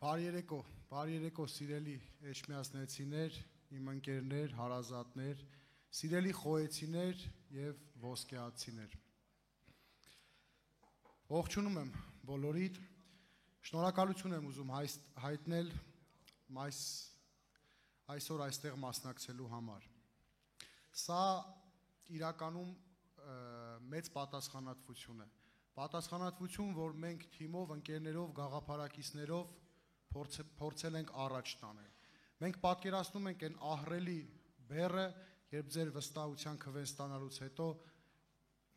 Բարի երեկո սիրելի էջմիածնեցիներ, իմ ընկերներ, հարազատներ, սիրելի խոհեցիներ եւ ոսկեհացիներ։ Ողջունում եմ բոլորիդ, շնորհակալություն եմ ուզում հայտնել այսօր այստեղ մասնակցելու համար։ Սա իրականում մեծ պատասխանատվություն է։ Պատասխանատվություն, որ մենք թիմով, ընկերներով, գաղափարակիցներով փորձել ենք առաջ տանել։ Մենք պատկերացնում ենք այն ահռելի բեռը, երբ ձեր վստահության քվեն ստանալուց հետո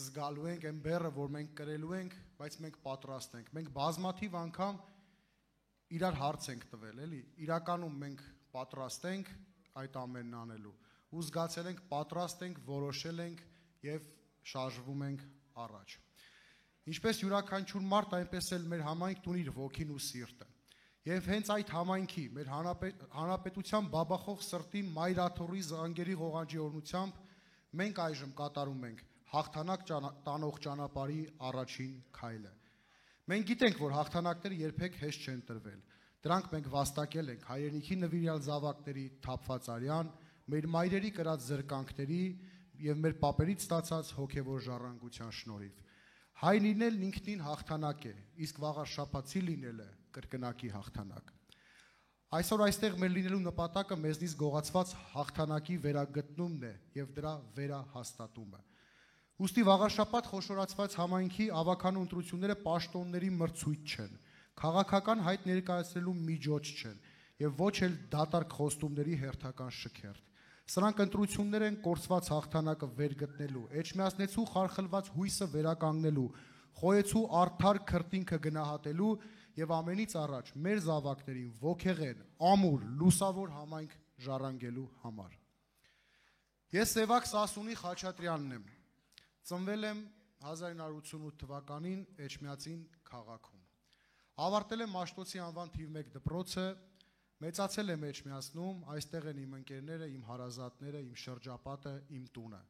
զգալու ենք այն բեռը, որ մենք կրելու ենք, բայց մենք պատրաստ ենք։ Մենք բազմաթիվ անգամ իրար հարց ենք տվել, էլի։ Իրականում մենք պատրաստ ենք այդ ամենն անելու։ Ու զգացել ենք, պատրաստ ենք, որոշել ենք եւ շարժվում ենք առաջ։ Ինչպես յուրաքանչյուր մարդ, այնպես էլ մեր համայնքն ունի իր ոգին ու սիրտը։ Եվ հենց այդ համայնքի, մեր հանրապետության բաբախող սրտի մայրաթոռի զանգերի ղողանջի օրհնությամբ մենք այժմ կատարում ենք հաղթանակ տանող ճանապարհի առաջին քայլը։ Մենք գիտենք, որ հաղթանակները երբեք հեշտ չեն տրվել։ Դրանք մենք վաստակել ենք հայրենիքի նվիրյալ զավակների թափված արյան, մեր մայրերի կրած զրկանքների եւ մեր պապերից ստացած հոգեվոր ժառանգության շնորհիվ։ Հայ լինելն ինքնին հաղթանակ է, իսկ վաղար շաբաթի լինելը կրկնակի հաղթանակ։ Այսօր այստեղ մեր լինելու նպատակը մեզնից գողացված հաղթանակի վերագտնումն է եւ դրա վերահաստատումը։ Ուստի վաղար շաբաթ խոշորացված համայնքի ավականու ընտրությունները պաշտոնների մրցույթ չեն, քաղաքական հայտ ներկայացնելու միջոց չեն եւ ոչ էլ դատարկ խոստումների հերթական շքերթ։ Սրանք ընտրություններ են կորցված հաղթանակը վերգտնելու, էջմիածնեցու խարխլված հույսը վերականգնելու, խոյեցու արդար քրտինքը գնահատելու եւ ամենից առաջ մեր զավակներին ոգեղեն, ամուր, լուսավոր համայնք ժառանգելու համար։ Ես Սևակ Սասունի Խաչատրյանն եմ։ Ծնվել եմ 1988 թվականին Էջմիածին քաղաքում։ Ավարտել եմ Մաշտոցի անվան թիվ 1 դպրոցը, մեծացել եմ Էջմիածնում, այստեղ են իմ ընկերները, իմ հարազատները, իմ շրջապատը, իմ տունը։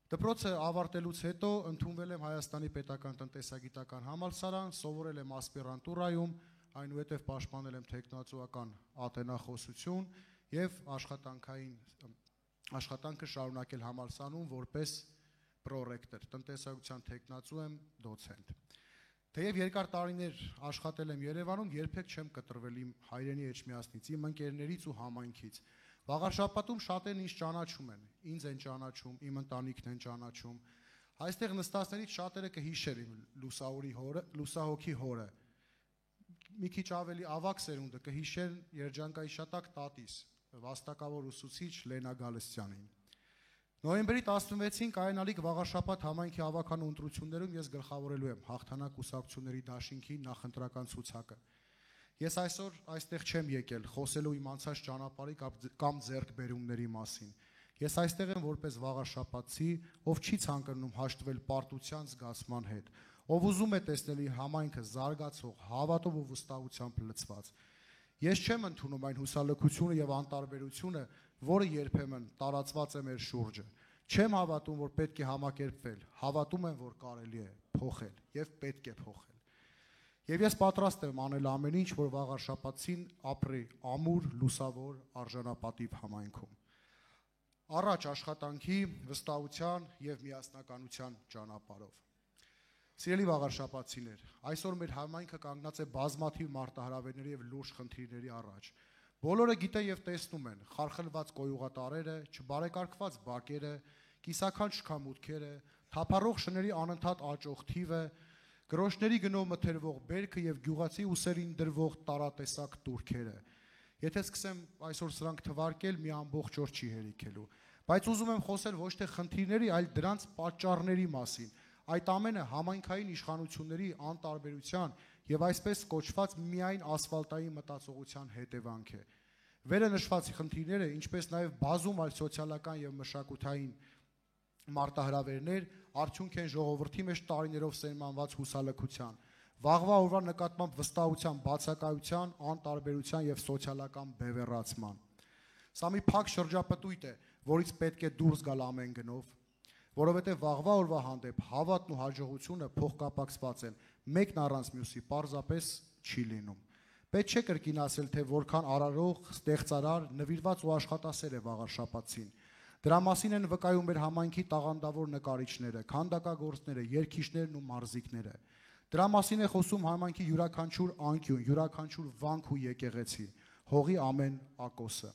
Դպրոցը ավարտելուց հետո ընդունվել եմ Հայաստանի Պետական տնտեսագիտական համալսարան, սովորել եմ ասպիրանտուրայում, այնուհետև պաշտպանել եմ թեկնածուական ատենախոսություն եւ աշխատանքը շարունակել համալսարանում որպես պրոռեկտոր, տնտեսագիտության թեկնածու եմ, դոցենտ։ Թեև երկար տարիներ աշխատել եմ Երևանում, երբեք չեմ կտրվել իմ հայրենի Էջմիածնից, իմ ընկերներից ու համայնքից։ Վաղար շաբաթում շատերն ինձ ճանաչում են, ինձ են ճանաչում, իմ ընտանիքն են ճանաչում։ Այստեղ նստածներից շատերը կհիշեն իմ լուսահոգի հորը։ Մի քիչ ավելի ավագ սերունդը կհիշեն երջանկայի շատակ տատիս, վաստակավոր ուսուցիչ Լենա Գալստյանին։ Նոյեմբերի 16-ին կայանալիք վաղաշաբաթ համայնքի ավականու ընտրություններում ես գլխավորելու եմ հաղթանակ կուսակցությունների դաշինքի նախընտրական ցուցակը։ Ես այսօր այստեղ չեմ եկել խոսելու իմ անցած ճանապարհի կամ ձեռքբերումների մասին։ Ես այստեղ եմ որպես վաղաշաբաթցի, ով չի ցանկանում հաշտվել պարտության զգացման հետ, ով ուզում է տեսնել իր համայնքը զարգացող, հավատով ու վստահությամբ լցված։ Ես չեմ ընդունում այն հուսալքությունը եւ անտարբերությունը, որը երբեմն տարածված է մեր շուրջը։ Չեմ հավատում, որ պետք է համակերպվել, հավատում եմ, որ կարելի է փոխել եւ պետք է փոխել։ Եվ ես պատրաստ եմ անել ամեն ինչ, որ վաղար շաբաթին ապրի ամուր, լուսավոր, արժանապատիվ համայնքում։ Առաջ աշխատանքի, վստահության եւ միասնականության ճանապարհով։ Սիրելի վաղար շաբաթցիներ, այսօր մեր համայնքը կանգնած է բազմաթիվ մարտահրավերների եւ լուրջ խնդիրների առաջ։ Բոլորը գիտեն եւ տեսնում են խարխլված կոյուղատարերը, չբարեկարգված բակերը, կիսաքանչ շքամուտքերը, թափառող շների անընդհատ աճող թիվը, գրոշների գնով մթերվող բերքը եւ գյուղացի ուսերին դրվող տարատեսակ турքերը։ Եթե սկսեմ այսօր սրանք թվարկել, մի ամբողջ օր չի հերիքելու, բայց ուզում եմ խոսել ոչ թե խնդիրների, այլ դրանց պատճառների մասին։ Այդ ամենը համայնքային իշխանությունների անտարբերության եւ այսպես կոչված միայն ասֆալտային մտածողության հետևանք է։ Վերը նշված խնդիրները, ինչպես նաեւ բազում այլ սոցիալական եւ մշակութային մարտահրավերներ արդյունք են ժողովրդի մեջ տարիներով սերմանված հուսալքության, վաղվա օրվա նկատմամբ վստահության, բացակայության, անտարբերության եւ սոցիալական բևեռացման։ Սա մի փակ շրջապտույտ է, որից պետք է դուրս գալ ամեն գնով, որովհետև վաղվա օրվա հանդեպ հավատն ու հաջողությունը փոխկապակցված են, մեկն առանց մյուսի պարզապես չի լինում։ Պետք չէ կրկին ասել, թե որքան արարող, ստեղծարար, նվիրված ու աշխատասեր է Վաղարշապատցին։ Դրա մասին են վկայում մեր համայնքի տաղանդավոր նկարիչները, քանդակագործները, երգիչներն ու մարզիկները։ Դրա մասին է խոսում համայնքի յուրաքանչյուր անկյուն, յուրաքանչյուր վանք ու եկեղեցի, հողի ամեն ակոսը։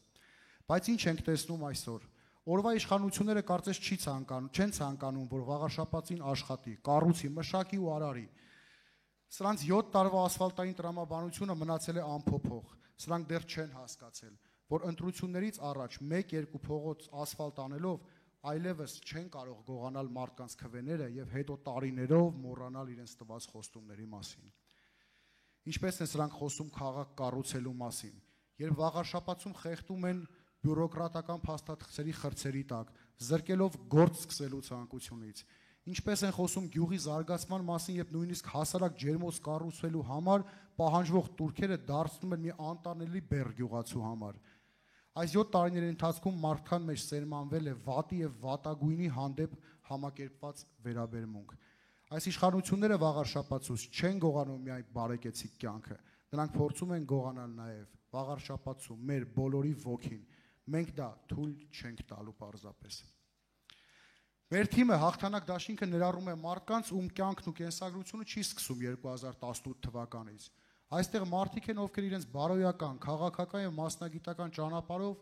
Բայց ինչ ենք տեսնում այսօր։ Օրվա իշխանությունները կարծես չեն ցանկանում, որ Վաղարշապատին աշխատի, կառուցի, մշակի ու արարի։ Սրանց 7 տարվա ասֆալտային տրամաբանությունը մնացել է անփոփոխ։ Սրանք դեռ չեն հասկացել, որ ընտրություններից առաջ 1-2 փողոց ասֆալտ անելով այլևս չեն կարող գողանալ մարդկանց քվեները եւ հետո տարիներով մոռանալ իրենց տված խոստումների մասին։ Ինչպես են սրանք խոսում քաղաք կառուցելու մասին, երբ Վաղարշապատում խեղդում են բյուրոկրատական փաստաթղթերի խրձերի տակ, զրկելով գործ սկսելու ցանկությունից։ Ինչպես են խոսում գյուղի զարգացման մասին, երբ նույնիսկ հասարակ ջերմոց կառուցվելու համար պահանջվող տուրքերը դարձնում են մի անտանելի բեռ գյուղացու համար։ Այս 7 տարիների ընթացքում մարդկան մեջ սերմանվել է վատի եւ վատագույնի հանդեպ համակերպված վերաբերմունք։ Այս իշխանությունները Վաղարշապատուց չեն գողանում միայն բարեկեցիկ կյանքը, նրանք փորձում են գողանալ նաեւ Վաղարշապատու մեր բոլորի ոգին։ Մենք դա թույլ չենք տալու պարզապես։ Մեր թիմը հաղթանակ դաշինքը ներառում է մարդկանց, ում կյանքն ու կենսագրությունը չի սկսում 2018 թվականից։ Այստեղ մարդիկ են, ովքեր իրենց բարոյական, քաղաքական եւ մասնագիտական ճանապարհով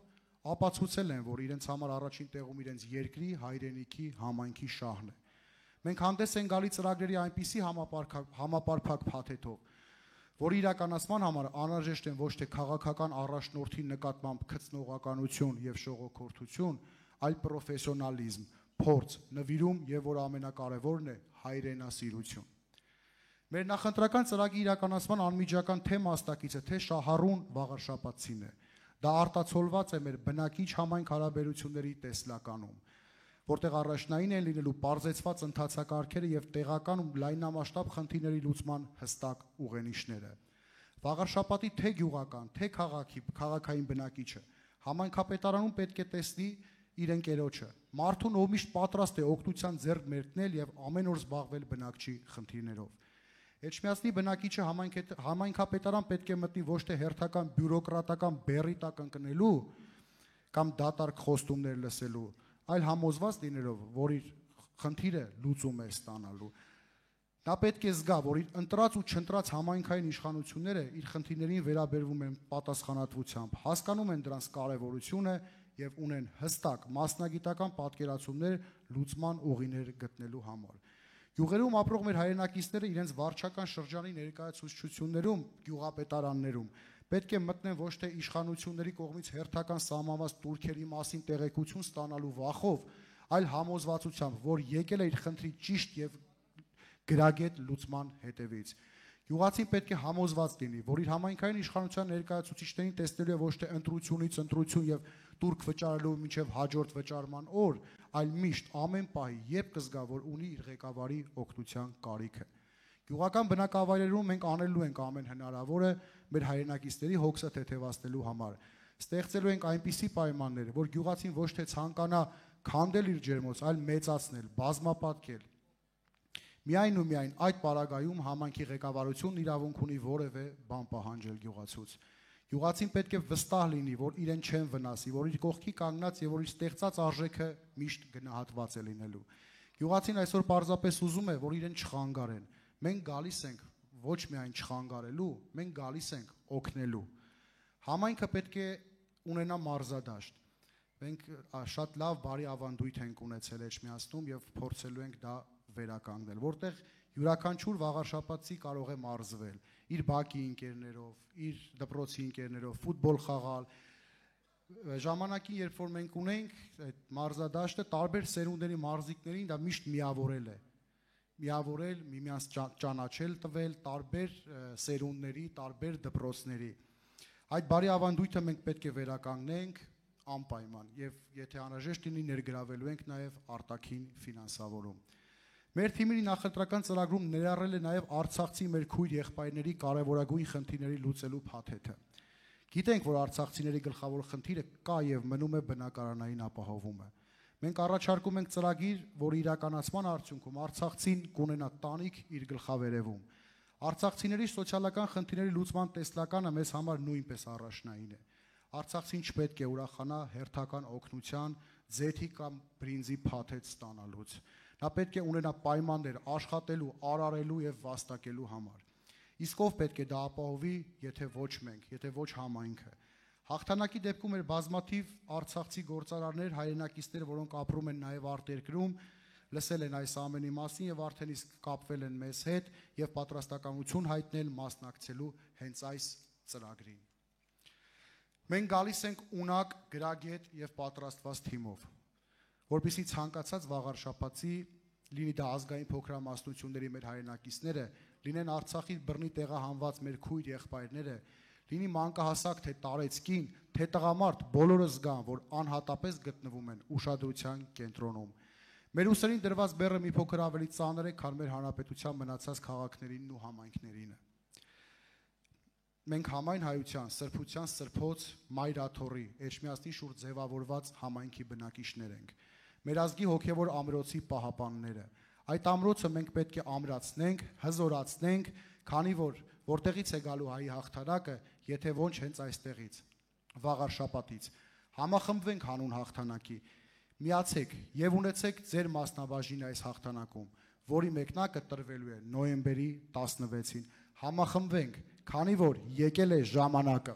ապացուցել են, որ իրենց համար առաջին տեղում իրենց երկրի, հայրենիքի, համայնքի շահն է։ Մենք հանդես են գալի ծրագրերի այնպիսի համապարփակ փաթեթով, որ իրականացման համար անհրաժեշտ են ոչ թե քաղաքական առաջնորդի նկատմամբ քծնողականություն եւ շողոքորթություն, այլ պրոֆեսիոնալիզմ, փորձ, նվիրում եւ որ ամենակարևորն է հայրենասիրություն։ Մեր նախընտրական ծրագրի իրականացման անմիջական թե մասնակիցը, թե շահառուն Վաղարշապատցին է։ Դա արտացոլված է մեր բնակիչ համայնք հարաբերությունների տեսլականում, որտեղ առաջնային են լինելու պարզեցված ընթացակարգերը եւ տեղական ու լայնամասշտաբ խնդիրների լուծման հստակ ուղենիշները։ Վաղարշապատի թե գյուղական, թե քաղաքային բնակիչը համայնքապետարանում պետք է տեսնի իր ընկերոջը, մարդուն, ով միշտ պատրաստ է օգնության ձեռք մերկնել եւ ամեն օր զբաղվել բնակչի խնդիրներով։ Էջմիածնի բնակիչը համայնքապետարան պետք է մտնի ոչ թե հերթական բյուրոկրատական բեռի տակ ընկնելու կամ դատարկ խոստումներ լսելու, այլ համոզված լինելով, որ իր խնդիրը լուծում է ստանալու։ Նա պետք է զգա, որ իր ընտրած ու չընտրած համայնքային իշխանությունները իր խնդիրներին վերաբերվում են պատասխանատվությամբ, հասկանում են դրանց կարևորությունը եւ ունեն հստակ մասնագիտական պատկերացումներ լուծման ուղիներ գտնելու համար։ Գյուղերում ապրող մեր հայրենակիցները իրենց վարչական շրջանի ներկայացուցչություններում, գյուղապետարաններում պետք է մտնեն ոչ թե իշխանությունների կողմից հերթական սահմանված տուրքերի մասին տեղեկություն ստանալու վախով, այլ համոզվածությամբ, որ եկել է իր խնդրի ճիշտ եւ գրագետ լուծման հետևից։ Գյուղացին պետք է համոզված լինի, որ իր համայնքային իշխանության ներկայացուցիչներին տեսնելու է ոչ թե ընտրությունից ընտրություն եւ տուրք վճարելու մինչեւ հաջորդ վճարման օր, այլ միշտ ամեն պահի, երբ կզգա, որ ունի իր ղեկավարի օգնության կարիքը։ Գյուղական բնակավայրերում մենք անելու ենք ամեն հնարավորը մեր հայրենակիցների հոգսը թեթևացնելու համար։ Ստեղծելու ենք այնպիսի պայմաններ, որ գյուղացին ոչ թե ցանկանա քանդել իր ջերմոց, այլ մեծացնել, բազմապատկել։ Միայն ու միայն այդ պարագայում համայնքի ղեկավարությունն իրավունք ունի որևէ բան պահանջել գյուղացուց։ Գյուղացին պետք է վստահ լինի, որ իրեն չեն վնասի, որ իր կողքի կանգնած եւ որ իր ստեղծած արժեքը միշտ գնահատված է լինելու։ Գյուղացին այսօր պարզապես ուզում է, որ իրեն չխանգարեն։ Մենք գալիս ենք ոչ միայն չխանգարելու, մենք գալիս ենք օգնելու։ Համայնքը պետք է ունենա մարզադաշտ։ Մենք շատ լավ բարի ավանդույթ ենք ունեցել Էջմիածնում եւ փորձելու ենք դա վերականգնել, որտեղ յուրաքանչյուր Վաղարշապատցի կարող է մարզվել իր բակի ընկերներով, իր դպրոցի ընկերներով, ֆուտբոլ խաղալ։ Ժամանակին, երբ որ մենք ունենք այդ մարզադաշտը, տարբեր սերունդերի մարզիկներին դա միշտ միավորել է։ Միավորել, միմյանց ճանաչել, տվել տարբեր սերունդների, տարբեր դպրոցների։ Այդ բարի ավանդույթը մենք պետք է վերականգնենք անպայման եւ եթե անհրաժեշտ լինի ներգրավելու ենք նաեւ արտաքին ֆինանսավորում։ Մեր թիմի նախընտրական ծրագրում ներառել է նաև արցախցի մեր քույր եղբայրների կարևորագույն խնդիրների լուծելու փաթեթը։ Գիտենք, որ արցախցիների գլխավոր խնդիրը կա եւ մնում է բնակարանային ապահովումը։ Մենք առաջարկում ենք ծրագիր, որի իրականացման արդյունքում արցախցին կունենա տանիք իր գլխավերևում։ Արցախցիների սոցիալական խնդիրների լուծման տեսլականը մեզ համար նույնպես առաջնային է։ Արցախցին չպետք է ուրախանա հերթական օգնության, ձեթի կամ բրինձի փաթեթ ստանալուց։ Նա պետք է ունենա պայմաններ աշխատելու, արարելու եւ վաստակելու համար։ Իսկ ով պետք է դա ապահովի, եթե ոչ մենք, եթե ոչ համայնքը։ Հաղթանակի դեպքում էր բազմաթիվ արցախցի գործարարներ, հայրենակիցներ, որոնք ապրում են նաեւ արտերկրում, լսել են այս ամենի մասին եւ արդեն իսկ կապվել են մեզ հետ եւ պատրաստականություն հայտնել մասնակցելու հենց այս ծրագրին։ Մենք գալիս ենք ունակ, գրագետ եւ պատրաստված թիմով, որպեսզի ցանկացած վաղարշաբաթի, լինի դա ազգային փոքրամասնությունների մեր հայրենակիցները, լինեն Արցախի բռնի տեղահանված մեր քույր եղբայրները, լինի մանկահասակ թե տարեցկին, թե տղամարդ, բոլորը զգան, որ անհատապես գտնվում են ուշադրության կենտրոնում։ Մեր ուսերին դրված բեռը մի փոքր ավելի ծանր է, քան մեր հանրապետության մնացած քաղաքներին ու համայնքներինը։ Մենք համայն հայության, սրբության սրբոց Մայրաթոռի, Էջմիածնի շուրջ ձևավորված համայնքի բնակիչներ ենք։ Մեր ազգի հոգևոր ամրոցի պահապանները։ Այդ ամրոցը մենք պետք է ամրացնենք, հզորացնենք, քանի որ որտեղից է գալու հայի հաղթանակը, եթե ոչ հենց այստեղից, վաղարշաբաթից։ Համախմբվենք հանուն հաղթանակի։ Միացեք եւ ունեցեք ձեր մասնաբաժինը այս հաղթանակում, որի մեկնակը տրվելու է նոյեմբերի 16-ին։ Համախմբվենք, քանի որ եկել է ժամանակը։